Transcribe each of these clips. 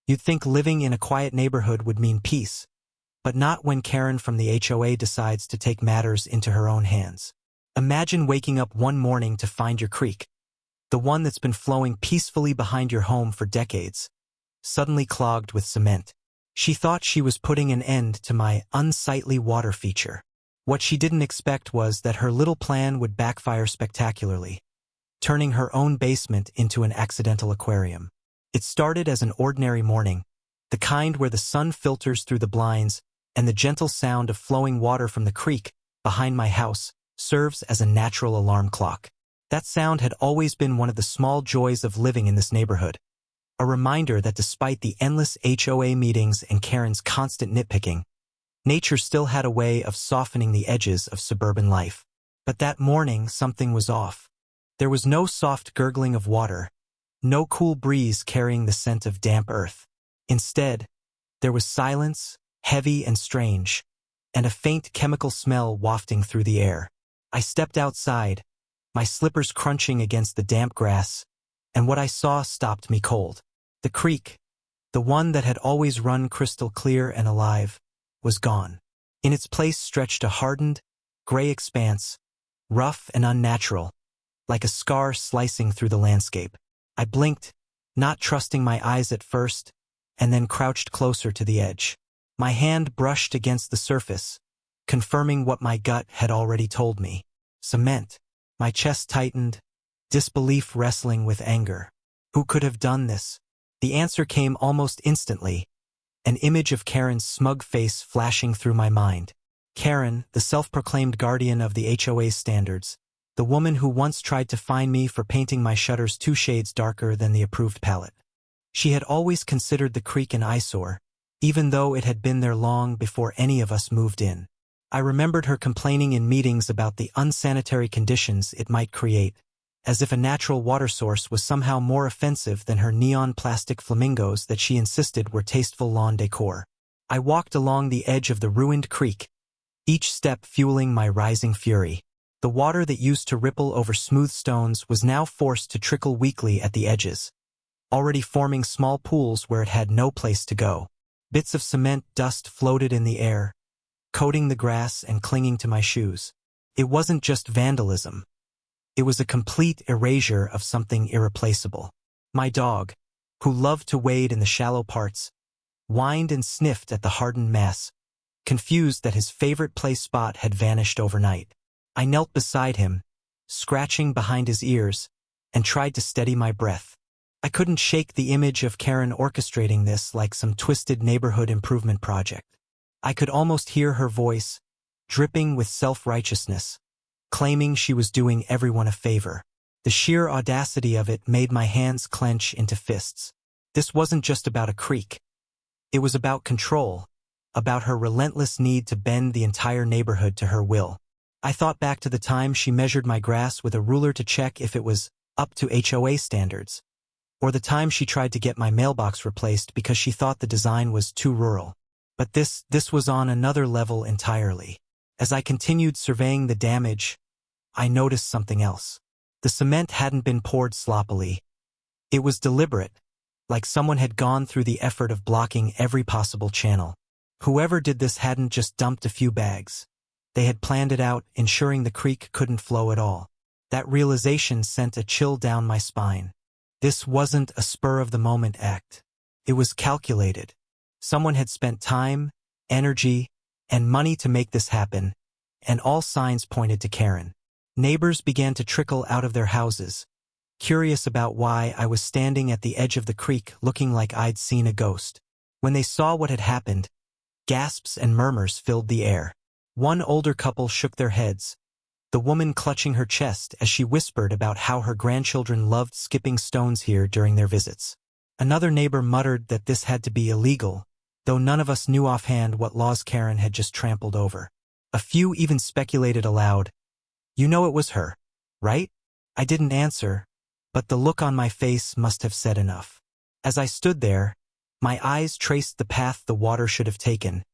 You'd think living in a quiet neighborhood would mean peace, but not when Karen from the HOA decides to take matters into her own hands. Imagine waking up one morning to find your creek, the one that's been flowing peacefully behind your home for decades, suddenly clogged with cement. She thought she was putting an end to my unsightly water feature. What she didn't expect was that her little plan would backfire spectacularly, turning her own basement into an accidental aquarium. It started as an ordinary morning, the kind where the sun filters through the blinds and the gentle sound of flowing water from the creek behind my house serves as a natural alarm clock. That sound had always been one of the small joys of living in this neighborhood, a reminder that despite the endless HOA meetings and Karen's constant nitpicking, nature still had a way of softening the edges of suburban life. But that morning, something was off. There was no soft gurgling of water, no cool breeze carrying the scent of damp earth. Instead, there was silence, heavy and strange, and a faint chemical smell wafting through the air. I stepped outside, my slippers crunching against the damp grass, and what I saw stopped me cold. The creek, the one that had always run crystal clear and alive, was gone. In its place stretched a hardened, gray expanse, rough and unnatural, like a scar slicing through the landscape. I blinked, not trusting my eyes at first, and then crouched closer to the edge. My hand brushed against the surface, confirming what my gut had already told me. Cement. My chest tightened, disbelief wrestling with anger. Who could have done this? The answer came almost instantly, an image of Karen's smug face flashing through my mind. Karen, the self-proclaimed guardian of the HOA's standards, the woman who once tried to fine me for painting my shutters 2 shades darker than the approved palette. She had always considered the creek an eyesore, even though it had been there long before any of us moved in. I remembered her complaining in meetings about the unsanitary conditions it might create, as if a natural water source was somehow more offensive than her neon plastic flamingos that she insisted were tasteful lawn decor. I walked along the edge of the ruined creek, each step fueling my rising fury. The water that used to ripple over smooth stones was now forced to trickle weakly at the edges, already forming small pools where it had no place to go. Bits of cement dust floated in the air, coating the grass and clinging to my shoes. It wasn't just vandalism. It was a complete erasure of something irreplaceable. My dog, who loved to wade in the shallow parts, whined and sniffed at the hardened mess, confused that his favorite play spot had vanished overnight. I knelt beside him, scratching behind his ears, and tried to steady my breath. I couldn't shake the image of Karen orchestrating this like some twisted neighborhood improvement project. I could almost hear her voice, dripping with self-righteousness, claiming she was doing everyone a favor. The sheer audacity of it made my hands clench into fists. This wasn't just about a creek. It was about control, about her relentless need to bend the entire neighborhood to her will. I thought back to the time she measured my grass with a ruler to check if it was up to HOA standards, or the time she tried to get my mailbox replaced because she thought the design was too rural. But this was on another level entirely. As I continued surveying the damage, I noticed something else. The cement hadn't been poured sloppily. It was deliberate, like someone had gone through the effort of blocking every possible channel. Whoever did this hadn't just dumped a few bags. They had planned it out, ensuring the creek couldn't flow at all. That realization sent a chill down my spine. This wasn't a spur-of-the-moment act. It was calculated. Someone had spent time, energy, and money to make this happen, and all signs pointed to Karen. Neighbors began to trickle out of their houses, curious about why I was standing at the edge of the creek looking like I'd seen a ghost. When they saw what had happened, gasps and murmurs filled the air. One older couple shook their heads, the woman clutching her chest as she whispered about how her grandchildren loved skipping stones here during their visits. Another neighbor muttered that this had to be illegal, though none of us knew offhand what laws Karen had just trampled over. A few even speculated aloud, "You know it was her, right?" I didn't answer, but the look on my face must have said enough. As I stood there, my eyes traced the path the water should have taken,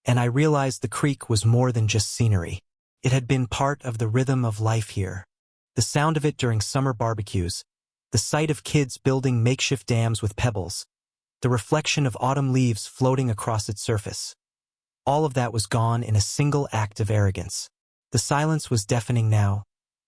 and I realized the creek was more than just scenery. It had been part of the rhythm of life here. The sound of it during summer barbecues, the sight of kids building makeshift dams with pebbles, the reflection of autumn leaves floating across its surface. All of that was gone in a single act of arrogance. The silence was deafening now,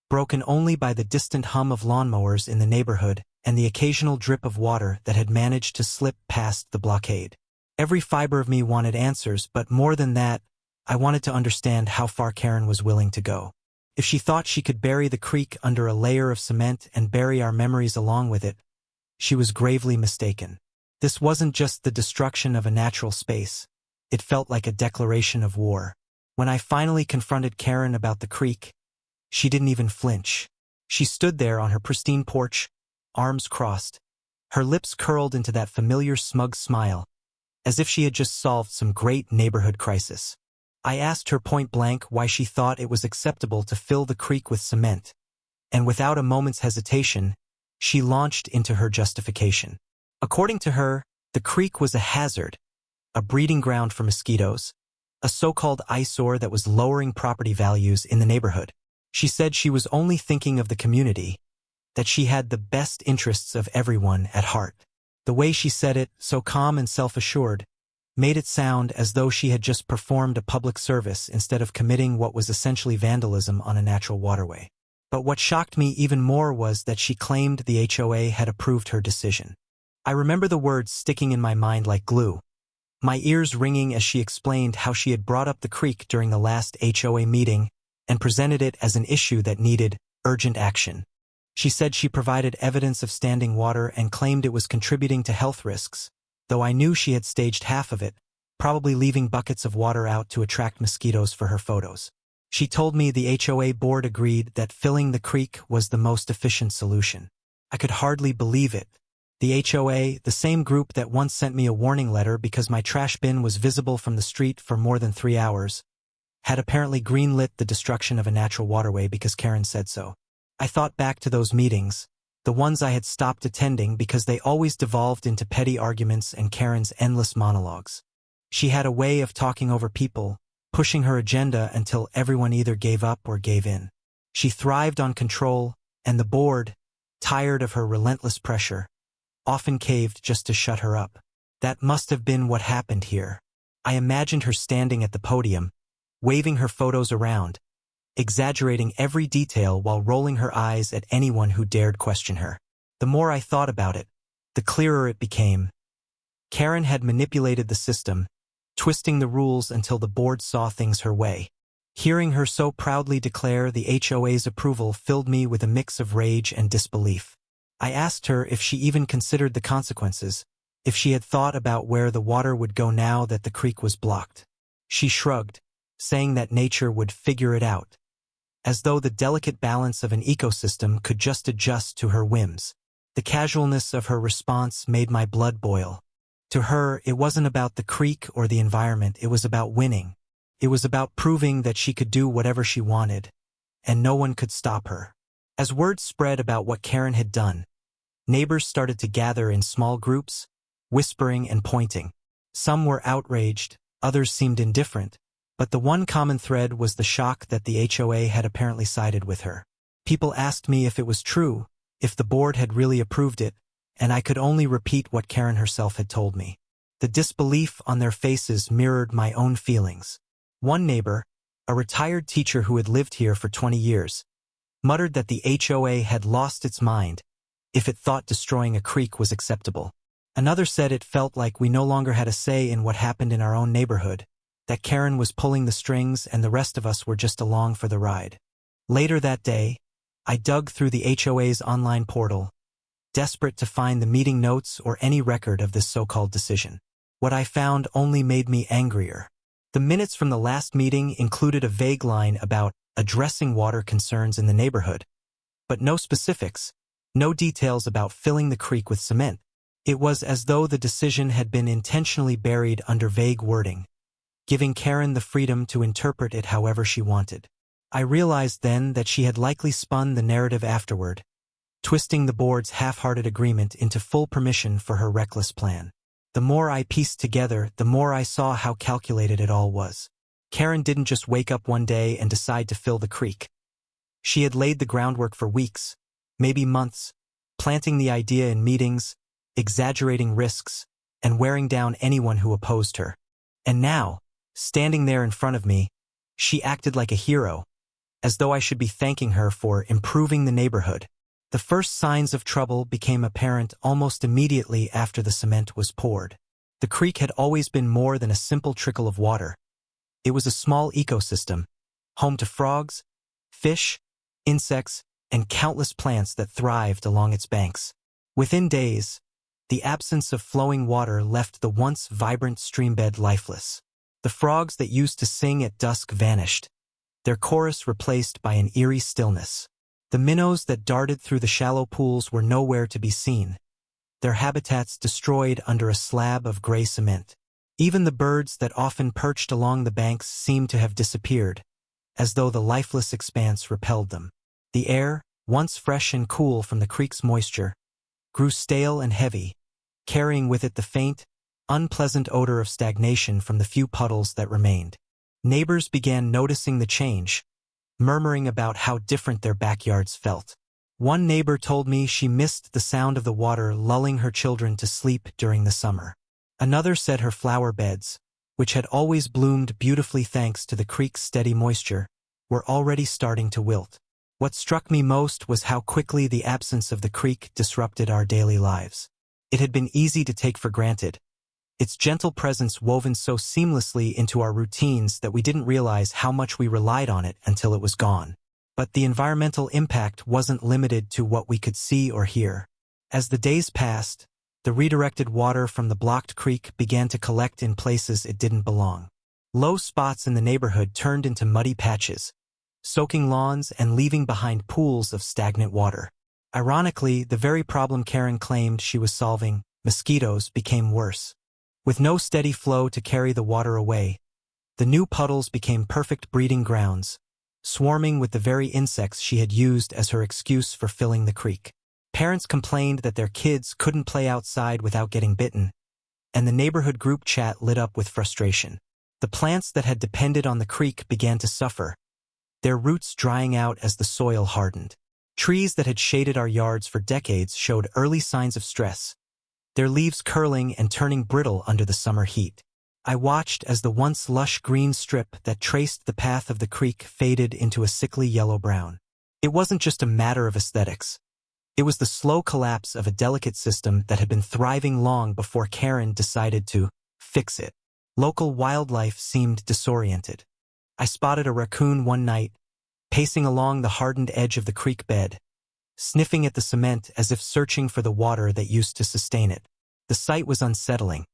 broken only by the distant hum of lawnmowers in the neighborhood and the occasional drip of water that had managed to slip past the blockade. Every fiber of me wanted answers, but more than that, I wanted to understand how far Karen was willing to go. If she thought she could bury the creek under a layer of cement and bury our memories along with it, she was gravely mistaken. This wasn't just the destruction of a natural space. It felt like a declaration of war. When I finally confronted Karen about the creek, she didn't even flinch. She stood there on her pristine porch, arms crossed, her lips curled into that familiar smug smile, as if she had just solved some great neighborhood crisis. I asked her point blank why she thought it was acceptable to fill the creek with cement, and without a moment's hesitation, she launched into her justification. According to her, the creek was a hazard, a breeding ground for mosquitoes, a so-called eyesore that was lowering property values in the neighborhood. She said she was only thinking of the community, that she had the best interests of everyone at heart. The way she said it, so calm and self-assured, made it sound as though she had just performed a public service instead of committing what was essentially vandalism on a natural waterway. But what shocked me even more was that she claimed the HOA had approved her decision. I remember the words sticking in my mind like glue, my ears ringing as she explained how she had brought up the creek during the last HOA meeting and presented it as an issue that needed urgent action. She said she provided evidence of standing water and claimed it was contributing to health risks, though I knew she had staged half of it, probably leaving buckets of water out to attract mosquitoes for her photos. She told me the HOA board agreed that filling the creek was the most efficient solution. I could hardly believe it. The HOA, the same group that once sent me a warning letter because my trash bin was visible from the street for more than 3 hours, had apparently greenlit the destruction of a natural waterway because Karen said so. I thought back to those meetings, the ones I had stopped attending because they always devolved into petty arguments and Karen's endless monologues. She had a way of talking over people, pushing her agenda until everyone either gave up or gave in. She thrived on control, and the board, tired of her relentless pressure, often caved just to shut her up. That must have been what happened here. I imagined her standing at the podium, waving her photos around, exaggerating every detail while rolling her eyes at anyone who dared question her. The more I thought about it, the clearer it became. Karen had manipulated the system, twisting the rules until the board saw things her way. Hearing her so proudly declare the HOA's approval filled me with a mix of rage and disbelief. I asked her if she even considered the consequences, if she had thought about where the water would go now that the creek was blocked. She shrugged, saying that nature would figure it out, as though the delicate balance of an ecosystem could just adjust to her whims. The casualness of her response made my blood boil. To her, it wasn't about the creek or the environment, it was about winning. It was about proving that she could do whatever she wanted, and no one could stop her. As word spread about what Karen had done, neighbors started to gather in small groups, whispering and pointing. Some were outraged, others seemed indifferent, but the one common thread was the shock that the HOA had apparently sided with her. People asked me if it was true, if the board had really approved it, and I could only repeat what Karen herself had told me. The disbelief on their faces mirrored my own feelings. One neighbor, a retired teacher who had lived here for 20 years, muttered that the HOA had lost its mind if it thought destroying a creek was acceptable. Another said it felt like we no longer had a say in what happened in our own neighborhood, that Karen was pulling the strings and the rest of us were just along for the ride. Later that day, I dug through the HOA's online portal, desperate to find the meeting notes or any record of this so-called decision. What I found only made me angrier. The minutes from the last meeting included a vague line about addressing water concerns in the neighborhood, but no specifics, no details about filling the creek with cement. It was as though the decision had been intentionally buried under vague wording, giving Karen the freedom to interpret it however she wanted. I realized then that she had likely spun the narrative afterward, twisting the board's half-hearted agreement into full permission for her reckless plan. The more I pieced together, the more I saw how calculated it all was. Karen didn't just wake up one day and decide to fill the creek. She had laid the groundwork for weeks, maybe months, planting the idea in meetings, exaggerating risks, and wearing down anyone who opposed her. And now, standing there in front of me, she acted like a hero, as though I should be thanking her for improving the neighborhood. The first signs of trouble became apparent almost immediately after the cement was poured. The creek had always been more than a simple trickle of water. It was a small ecosystem, home to frogs, fish, insects, and countless plants that thrived along its banks. Within days, the absence of flowing water left the once vibrant streambed lifeless. The frogs that used to sing at dusk vanished, their chorus replaced by an eerie stillness. The minnows that darted through the shallow pools were nowhere to be seen, their habitats destroyed under a slab of gray cement. Even the birds that often perched along the banks seemed to have disappeared, as though the lifeless expanse repelled them. The air, once fresh and cool from the creek's moisture, grew stale and heavy, carrying with it the faint, unpleasant odor of stagnation from the few puddles that remained. Neighbors began noticing the change, murmuring about how different their backyards felt. One neighbor told me she missed the sound of the water lulling her children to sleep during the summer. Another said her flower beds, which had always bloomed beautifully thanks to the creek's steady moisture, were already starting to wilt. What struck me most was how quickly the absence of the creek disrupted our daily lives. It had been easy to take for granted, its gentle presence woven so seamlessly into our routines that we didn't realize how much we relied on it until it was gone. But the environmental impact wasn't limited to what we could see or hear. As the days passed, the redirected water from the blocked creek began to collect in places it didn't belong. Low spots in the neighborhood turned into muddy patches, soaking lawns and leaving behind pools of stagnant water. Ironically, the very problem Karen claimed she was solving, mosquitoes, became worse. With no steady flow to carry the water away, the new puddles became perfect breeding grounds, swarming with the very insects she had used as her excuse for filling the creek. Parents complained that their kids couldn't play outside without getting bitten, and the neighborhood group chat lit up with frustration. The plants that had depended on the creek began to suffer, their roots drying out as the soil hardened. Trees that had shaded our yards for decades showed early signs of stress, their leaves curling and turning brittle under the summer heat. I watched as the once lush green strip that traced the path of the creek faded into a sickly yellow-brown. It wasn't just a matter of aesthetics. It was the slow collapse of a delicate system that had been thriving long before Karen decided to fix it. Local wildlife seemed disoriented. I spotted a raccoon one night, pacing along the hardened edge of the creek bed, sniffing at the cement as if searching for the water that used to sustain it. The sight was unsettling,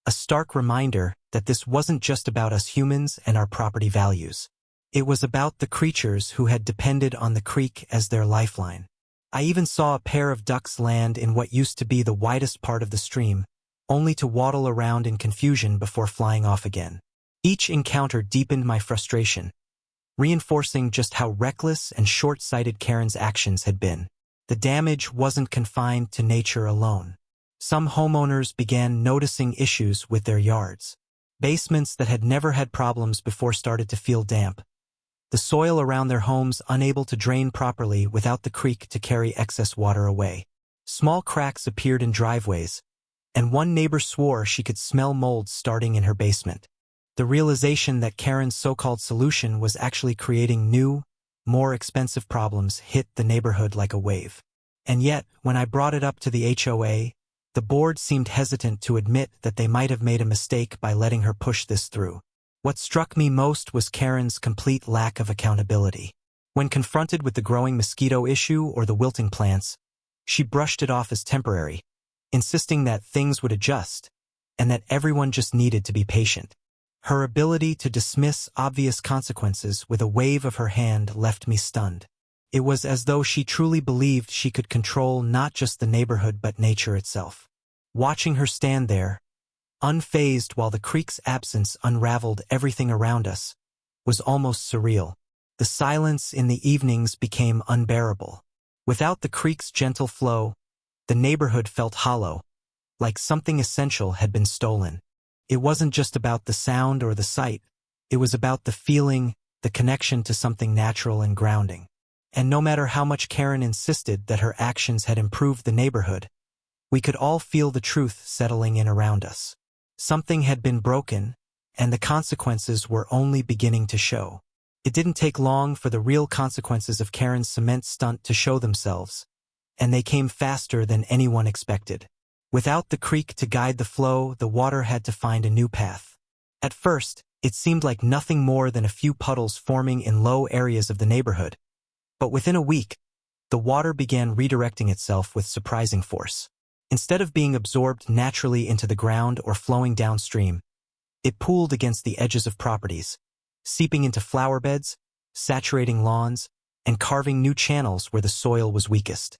a stark reminder that this wasn't just about us humans and our property values. It was about the creatures who had depended on the creek as their lifeline. I even saw a pair of ducks land in what used to be the widest part of the stream, only to waddle around in confusion before flying off again. Each encounter deepened my frustration, reinforcing just how reckless and short-sighted Karen's actions had been. The damage wasn't confined to nature alone. Some homeowners began noticing issues with their yards. Basements that had never had problems before started to feel damp, the soil around their homes unable to drain properly without the creek to carry excess water away. Small cracks appeared in driveways, and one neighbor swore she could smell mold starting in her basement. The realization that Karen's so-called solution was actually creating new, more expensive problems hit the neighborhood like a wave. And yet, when I brought it up to the HOA, the board seemed hesitant to admit that they might have made a mistake by letting her push this through. What struck me most was Karen's complete lack of accountability. When confronted with the growing mosquito issue or the wilting plants, she brushed it off as temporary, insisting that things would adjust, and that everyone just needed to be patient. Her ability to dismiss obvious consequences with a wave of her hand left me stunned. It was as though she truly believed she could control not just the neighborhood but nature itself. Watching her stand there, unfazed while the creek's absence unraveled everything around us, was almost surreal. The silence in the evenings became unbearable. Without the creek's gentle flow, the neighborhood felt hollow, like something essential had been stolen. It wasn't just about the sound or the sight, it was about the feeling, the connection to something natural and grounding. And no matter how much Karen insisted that her actions had improved the neighborhood, We could all feel the truth settling in around us. Something had been broken, and the consequences were only beginning to show. It didn't take long for the real consequences of Karen's cement stunt to show themselves, and they came faster than anyone expected. Without the creek to guide the flow, the water had to find a new path. At first, it seemed like nothing more than a few puddles forming in low areas of the neighborhood. But within a week, the water began redirecting itself with surprising force. Instead of being absorbed naturally into the ground or flowing downstream, it pooled against the edges of properties, seeping into flower beds, saturating lawns, and carving new channels where the soil was weakest.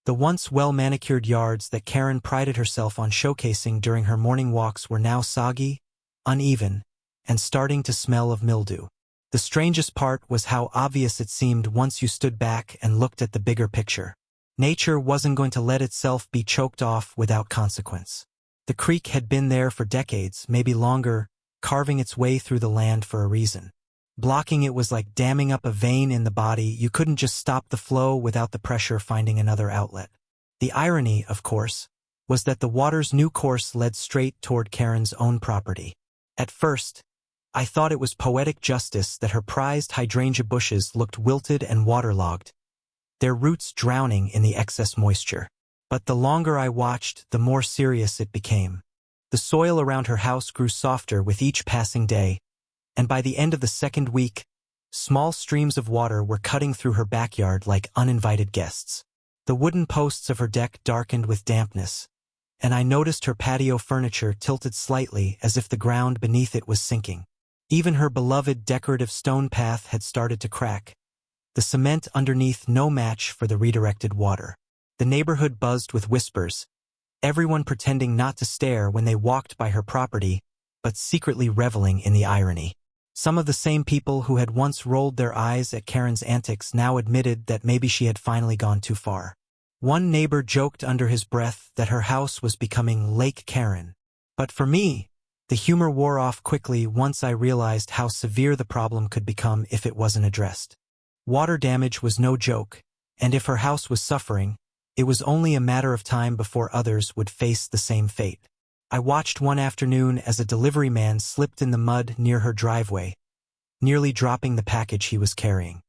The once well-manicured yards that Karen prided herself on showcasing during her morning walks were now soggy, uneven, and starting to smell of mildew. The strangest part was how obvious it seemed once you stood back and looked at the bigger picture. Nature wasn't going to let itself be choked off without consequence. The creek had been there for decades, maybe longer, carving its way through the land for a reason. Blocking it was like damming up a vein in the body. You couldn't just stop the flow without the pressure finding another outlet. The irony, of course, was that the water's new course led straight toward Karen's own property. At first, I thought it was poetic justice that her prized hydrangea bushes looked wilted and waterlogged, their roots drowning in the excess moisture. But the longer I watched, the more serious it became. The soil around her house grew softer with each passing day, and by the end of the second week, small streams of water were cutting through her backyard like uninvited guests. The wooden posts of her deck darkened with dampness, and I noticed her patio furniture tilted slightly as if the ground beneath it was sinking. Even her beloved decorative stone path had started to crack, the cement underneath no match for the redirected water. The neighborhood buzzed with whispers, everyone pretending not to stare when they walked by her property, but secretly reveling in the irony. Some of the same people who had once rolled their eyes at Karen's antics now admitted that maybe she had finally gone too far. One neighbor joked under his breath that her house was becoming Lake Karen. But for me, the humor wore off quickly once I realized how severe the problem could become if it wasn't addressed. Water damage was no joke, and if her house was suffering, it was only a matter of time before others would face the same fate. I watched one afternoon as a delivery man slipped in the mud near her driveway, nearly dropping the package he was carrying.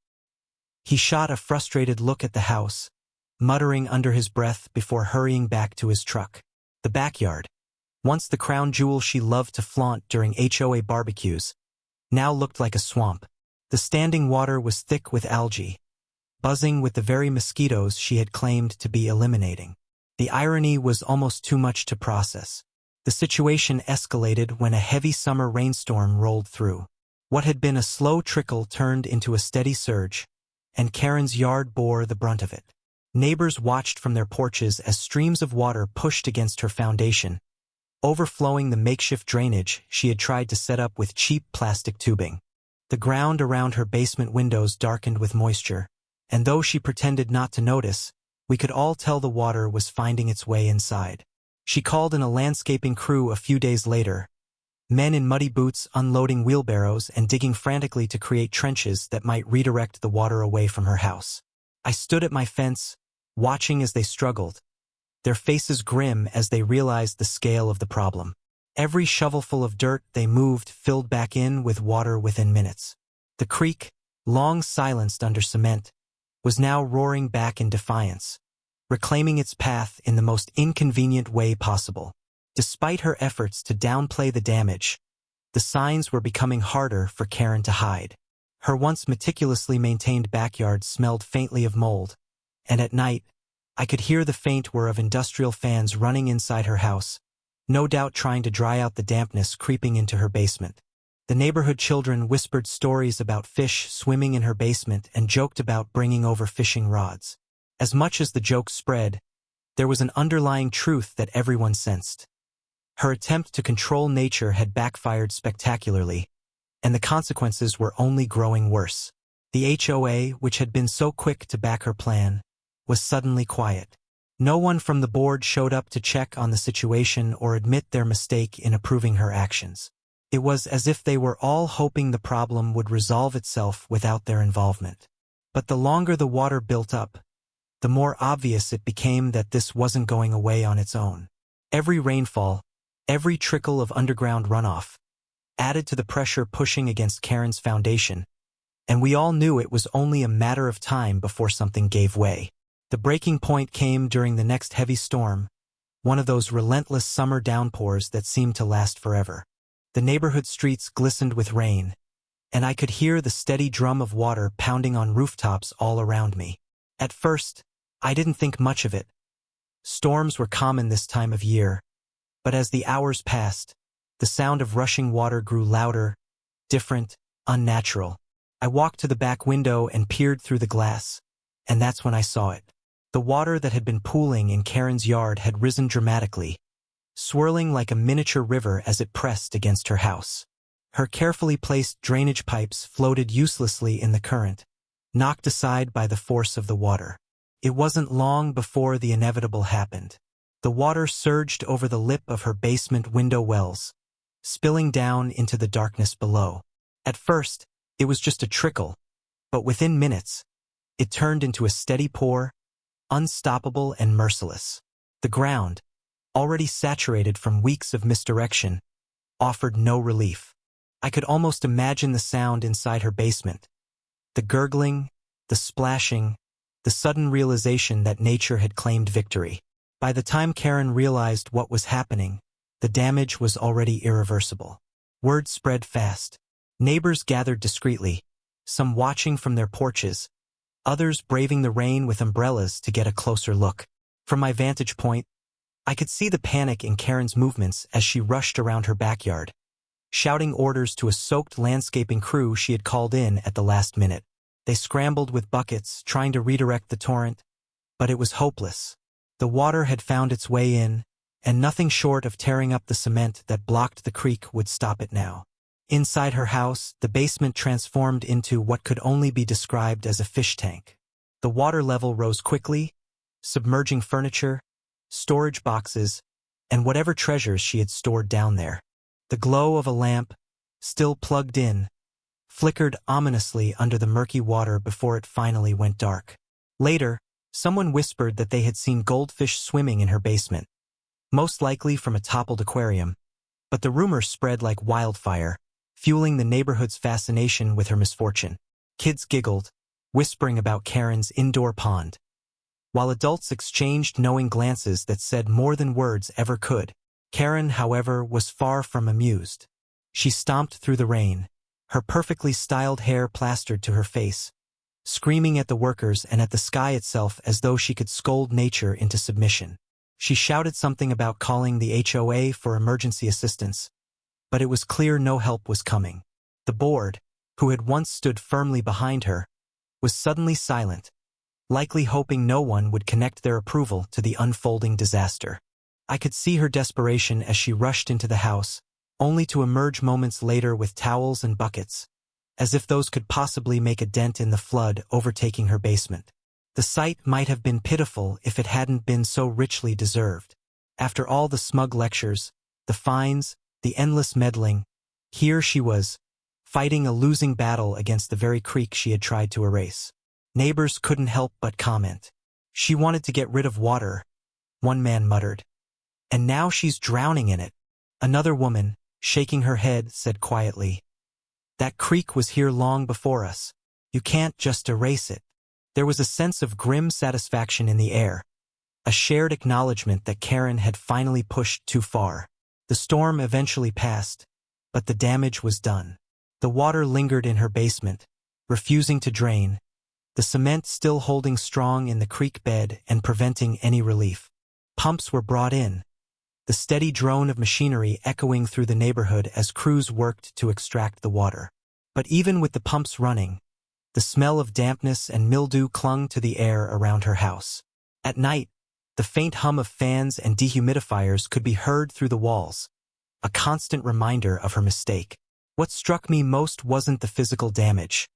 He shot a frustrated look at the house, muttering under his breath before hurrying back to his truck. The backyard, once the crown jewel she loved to flaunt during HOA barbecues, now looked like a swamp. The standing water was thick with algae, buzzing with the very mosquitoes she had claimed to be eliminating. The irony was almost too much to process. The situation escalated when a heavy summer rainstorm rolled through. What had been a slow trickle turned into a steady surge, and Karen's yard bore the brunt of it. Neighbors watched from their porches as streams of water pushed against her foundation, overflowing the makeshift drainage she had tried to set up with cheap plastic tubing. The ground around her basement windows darkened with moisture, and though she pretended not to notice, we could all tell the water was finding its way inside. She called in a landscaping crew a few days later, men in muddy boots unloading wheelbarrows and digging frantically to create trenches that might redirect the water away from her house. I stood at my fence, watching as they struggled, their faces grim as they realized the scale of the problem. Every shovelful of dirt they moved filled back in with water within minutes. The creek, long silenced under cement, was now roaring back in defiance, reclaiming its path in the most inconvenient way possible. Despite her efforts to downplay the damage, the signs were becoming harder for Karen to hide. Her once meticulously maintained backyard smelled faintly of mold, and at night, I could hear the faint whir of industrial fans running inside her house, no doubt trying to dry out the dampness creeping into her basement. The neighborhood children whispered stories about fish swimming in her basement and joked about bringing over fishing rods. As much as the jokes spread, there was an underlying truth that everyone sensed. Her attempt to control nature had backfired spectacularly, and the consequences were only growing worse. The HOA, which had been so quick to back her plan, was suddenly quiet. No one from the board showed up to check on the situation or admit their mistake in approving her actions. It was as if they were all hoping the problem would resolve itself without their involvement. But the longer the water built up, the more obvious it became that this wasn't going away on its own. Every rainfall, every trickle of underground runoff, added to the pressure pushing against Karen's foundation, and we all knew it was only a matter of time before something gave way. The breaking point came during the next heavy storm, one of those relentless summer downpours that seemed to last forever. The neighborhood streets glistened with rain, and I could hear the steady drum of water pounding on rooftops all around me. At first, I didn't think much of it. Storms were common this time of year, but as the hours passed, the sound of rushing water grew louder, different, unnatural. I walked to the back window and peered through the glass, and that's when I saw it. The water that had been pooling in Karen's yard had risen dramatically, swirling like a miniature river as it pressed against her house. Her carefully placed drainage pipes floated uselessly in the current, knocked aside by the force of the water. It wasn't long before the inevitable happened. The water surged over the lip of her basement window wells, spilling down into the darkness below. At first, it was just a trickle, but within minutes, it turned into a steady pour, unstoppable and merciless. The ground, already saturated from weeks of misdirection, offered no relief. I could almost imagine the sound inside her basement. The gurgling, the splashing, the sudden realization that nature had claimed victory. By the time Karen realized what was happening, the damage was already irreversible. Word spread fast. Neighbors gathered discreetly, some watching from their porches, others braving the rain with umbrellas to get a closer look. From my vantage point, I could see the panic in Karen's movements as she rushed around her backyard, shouting orders to a soaked landscaping crew she had called in at the last minute. They scrambled with buckets, trying to redirect the torrent, but it was hopeless. The water had found its way in, and nothing short of tearing up the cement that blocked the creek would stop it now. Inside her house, the basement transformed into what could only be described as a fish tank. The water level rose quickly, submerging furniture, storage boxes, and whatever treasures she had stored down there. The glow of a lamp, still plugged in, flickered ominously under the murky water before it finally went dark. Later, someone whispered that they had seen goldfish swimming in her basement, most likely from a toppled aquarium, but the rumor spread like wildfire, fueling the neighborhood's fascination with her misfortune. Kids giggled, whispering about Karen's indoor pond, while adults exchanged knowing glances that said more than words ever could. Karen, however, was far from amused. She stomped through the rain, her perfectly styled hair plastered to her face, screaming at the workers and at the sky itself as though she could scold nature into submission. She shouted something about calling the HOA for emergency assistance, but it was clear no help was coming. The board, who had once stood firmly behind her, was suddenly silent, likely hoping no one would connect their approval to the unfolding disaster. I could see her desperation as she rushed into the house, only to emerge moments later with towels and buckets, as if those could possibly make a dent in the flood overtaking her basement. The sight might have been pitiful if it hadn't been so richly deserved. After all the smug lectures, the fines, the endless meddling, here she was, fighting a losing battle against the very creek she had tried to erase. Neighbors couldn't help but comment. "She wanted to get rid of water," one man muttered. "And now she's drowning in it." Another woman, shaking her head, said quietly, "That creek was here long before us. You can't just erase it." There was a sense of grim satisfaction in the air, a shared acknowledgement that Karen had finally pushed too far. The storm eventually passed, but the damage was done. The water lingered in her basement, refusing to drain, the cement still holding strong in the creek bed and preventing any relief. Pumps were brought in, the steady drone of machinery echoing through the neighborhood as crews worked to extract the water. But even with the pumps running, the smell of dampness and mildew clung to the air around her house. At night, the faint hum of fans and dehumidifiers could be heard through the walls, a constant reminder of her mistake. What struck me most wasn't the physical damage.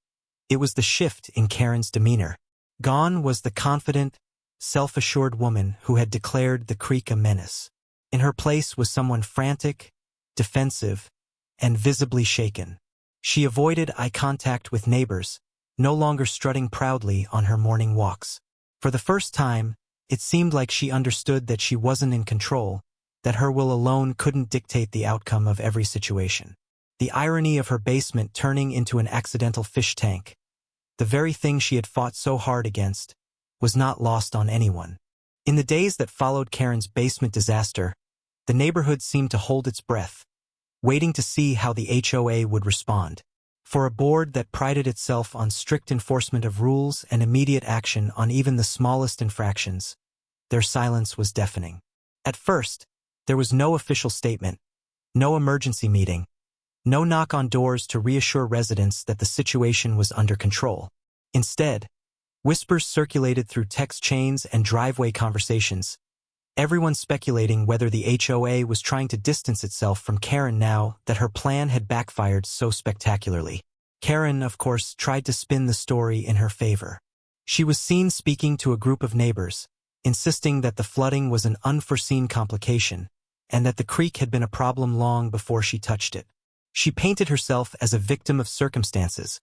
It was the shift in Karen's demeanor. Gone was the confident, self-assured woman who had declared the creek a menace. In her place was someone frantic, defensive, and visibly shaken. She avoided eye contact with neighbors, no longer strutting proudly on her morning walks. For the first time, it seemed like she understood that she wasn't in control, that her will alone couldn't dictate the outcome of every situation. The irony of her basement turning into an accidental fish tank, the very thing she had fought so hard against, was not lost on anyone. In the days that followed Karen's basement disaster, the neighborhood seemed to hold its breath, waiting to see how the HOA would respond. For a board that prided itself on strict enforcement of rules and immediate action on even the smallest infractions, their silence was deafening. At first, there was no official statement, no emergency meeting, no knock on doors to reassure residents that the situation was under control. Instead, whispers circulated through text chains and driveway conversations, everyone speculating whether the HOA was trying to distance itself from Karen now that her plan had backfired so spectacularly. Karen, of course, tried to spin the story in her favor. She was seen speaking to a group of neighbors, insisting that the flooding was an unforeseen complication, and that the creek had been a problem long before she touched it. She painted herself as a victim of circumstances,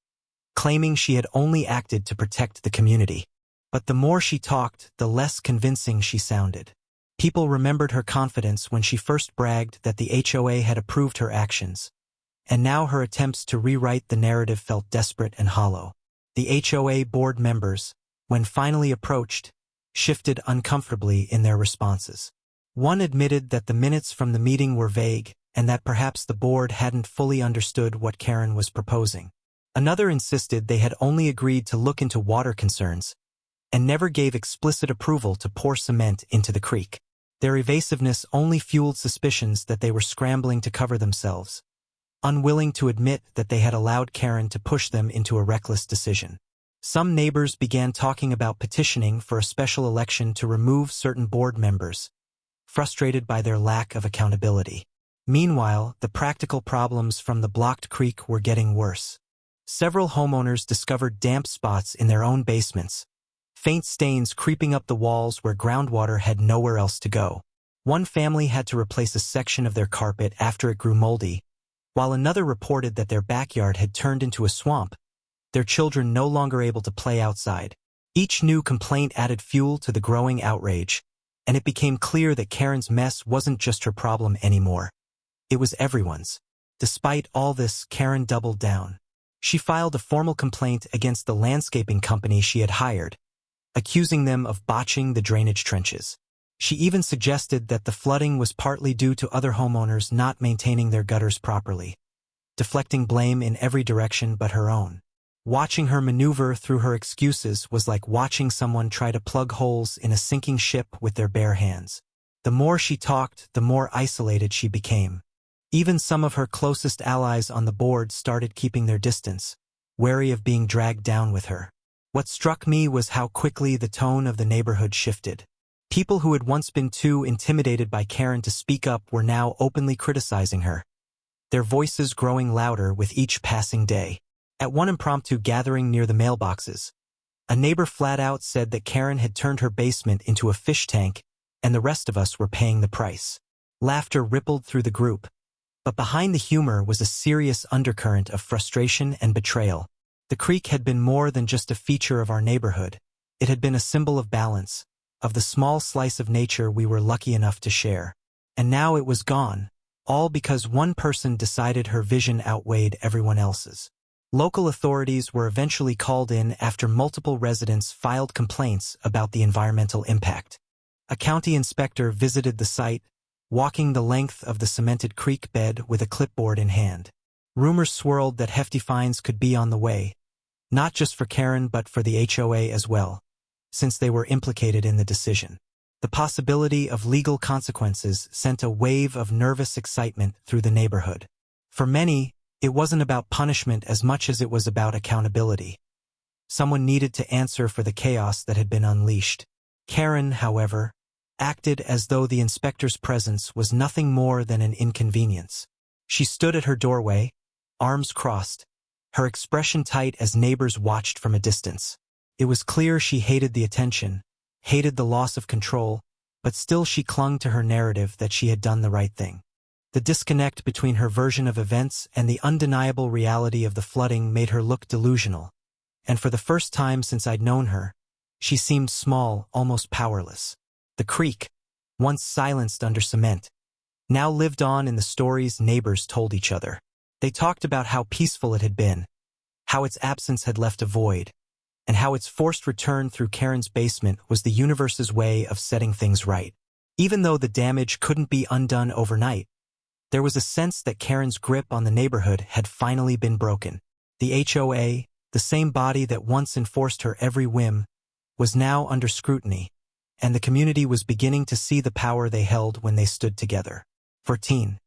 claiming she had only acted to protect the community. But the more she talked, the less convincing she sounded. People remembered her confidence when she first bragged that the HOA had approved her actions, and now her attempts to rewrite the narrative felt desperate and hollow. The HOA board members, when finally approached, shifted uncomfortably in their responses. One admitted that the minutes from the meeting were vague and that perhaps the board hadn't fully understood what Karen was proposing. Another insisted they had only agreed to look into water concerns and never gave explicit approval to pour cement into the creek. Their evasiveness only fueled suspicions that they were scrambling to cover themselves, unwilling to admit that they had allowed Karen to push them into a reckless decision. Some neighbors began talking about petitioning for a special election to remove certain board members, frustrated by their lack of accountability. Meanwhile, the practical problems from the blocked creek were getting worse. Several homeowners discovered damp spots in their own basements, faint stains creeping up the walls where groundwater had nowhere else to go. One family had to replace a section of their carpet after it grew moldy, while another reported that their backyard had turned into a swamp, their children no longer able to play outside. Each new complaint added fuel to the growing outrage, and it became clear that Karen's mess wasn't just her problem anymore. It was everyone's. Despite all this, Karen doubled down. She filed a formal complaint against the landscaping company she had hired, accusing them of botching the drainage trenches. She even suggested that the flooding was partly due to other homeowners not maintaining their gutters properly, deflecting blame in every direction but her own. Watching her maneuver through her excuses was like watching someone try to plug holes in a sinking ship with their bare hands. The more she talked, the more isolated she became. Even some of her closest allies on the board started keeping their distance, wary of being dragged down with her. What struck me was how quickly the tone of the neighborhood shifted. People who had once been too intimidated by Karen to speak up were now openly criticizing her, their voices growing louder with each passing day. At one impromptu gathering near the mailboxes, a neighbor flat out said that Karen had turned her basement into a fish tank and the rest of us were paying the price. Laughter rippled through the group, but behind the humor was a serious undercurrent of frustration and betrayal. The creek had been more than just a feature of our neighborhood. It had been a symbol of balance, of the small slice of nature we were lucky enough to share. And now it was gone, all because one person decided her vision outweighed everyone else's. Local authorities were eventually called in after multiple residents filed complaints about the environmental impact. A county inspector visited the site, walking the length of the cemented creek bed with a clipboard in hand. Rumors swirled that hefty fines could be on the way, not just for Karen but for the HOA as well, since they were implicated in the decision. The possibility of legal consequences sent a wave of nervous excitement through the neighborhood. For many, it wasn't about punishment as much as it was about accountability. Someone needed to answer for the chaos that had been unleashed. Karen, however, acted as though the inspector's presence was nothing more than an inconvenience. She stood at her doorway, arms crossed, her expression tight as neighbors watched from a distance. It was clear she hated the attention, hated the loss of control, but still she clung to her narrative that she had done the right thing. The disconnect between her version of events and the undeniable reality of the flooding made her look delusional, and for the first time since I'd known her, She seemed small, almost powerless. The creek, once silenced under cement, now lived on in the stories neighbors told each other. They talked about how peaceful it had been, how its absence had left a void, and how its forced return through Karen's basement was the universe's way of setting things right. Even though the damage couldn't be undone overnight, there was a sense that Karen's grip on the neighborhood had finally been broken. The HOA, the same body that once enforced her every whim, was now under scrutiny, and the community was beginning to see the power they held when they stood together. 14.